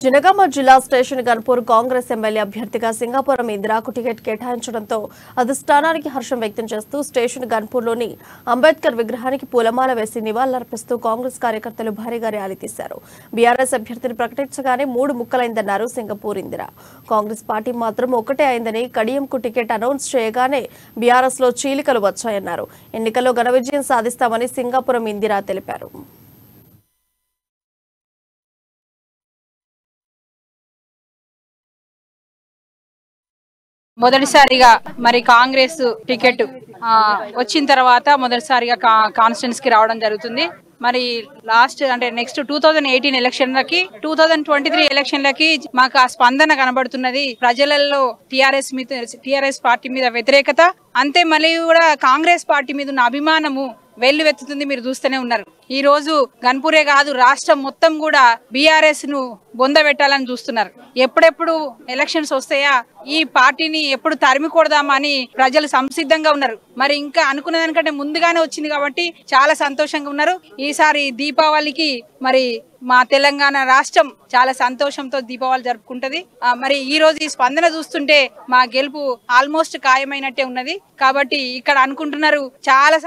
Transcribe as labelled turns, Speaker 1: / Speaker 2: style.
Speaker 1: జనగామ జిల్లా station Ghanpur Congress MLA అభ్యర్థిగా Singapuram ఇందిరాకు ticket కేటాయించడంతో అధిష్టానానికి హర్షం వ్యక్తం చేస్తూ స్టేషన్ గన్పూర్లోని అంబేద్కర్ విగ్రహానికి పూలమాల వేసి నివాళులర్పిస్తూ కాంగ్రెస్ కార్యకర్తలు భారీగా ర్యాలీ తీశారు. బీఆర్ఎస్ అభ్యర్థిని ప్రకటించగానే 3 ముక్కలైందన్నారు సింగపూర్ ఇందిరా. కాంగ్రెస్ పార్టీ మాత్రం ఒకటే అయిందని, కడియంకు టికెట్ అనౌన్స్ చేయగానే బీఆర్ఎస్ లో చీలికలు వచ్చాయన్నారు. ఎన్నికల్లో ఘన విజయం సాధిస్తామని సింగాపురం ఇందిరా తెలిపారు.
Speaker 2: మొదటిసారిగా మరి కాంగ్రెస్ టికెట్ వచ్చిన తర్వాత మొదటిసారిగా కాన్స్టిట్యున్సీ కి రావడం జరుగుతుంది. మరి లాస్ట్ అంటే నెక్స్ట్ 2018 ఎలక్షన్లకి 2023 ఎలక్షన్లకి మాకు ఆ స్పందన కనబడుతున్నది. ప్రజలలో టిఆర్ఎస్ పార్టీ మీద వ్యతిరేకత, అంతే మళ్ళీ కూడా కాంగ్రెస్ పార్టీ మీద ఉన్న అభిమానము వెల్లువెత్తుతుంది. మీరు చూస్తూనే ఉన్నారు. ఈ రోజు గన్పూరే కాదు, రాష్ట్రం మొత్తం కూడా బీఆర్ఎస్ ను బొందబెట్టాలని చూస్తున్నారు. ఎప్పుడెప్పుడు ఎలక్షన్స్ వస్తాయా, ఈ పార్టీని ఎప్పుడు తరిమి కొడదామని ప్రజలు సంసిద్ధంగా ఉన్నారు. మరి ఇంకా అనుకున్న దానికంటే ముందుగానే వచ్చింది కాబట్టి చాలా సంతోషంగా ఉన్నారు. ఈసారి దీపావళికి మరి మా తెలంగాణ రాష్ట్రం చాలా సంతోషంతో దీపావళి జరుపుకుంటది. మరి ఈ రోజు ఈ స్పందన చూస్తుంటే మా గెలుపు ఆల్మోస్ట్ ఖాయమైనట్టే ఉన్నది. కాబట్టి ఇక్కడ అనుకుంటున్నారు చాలా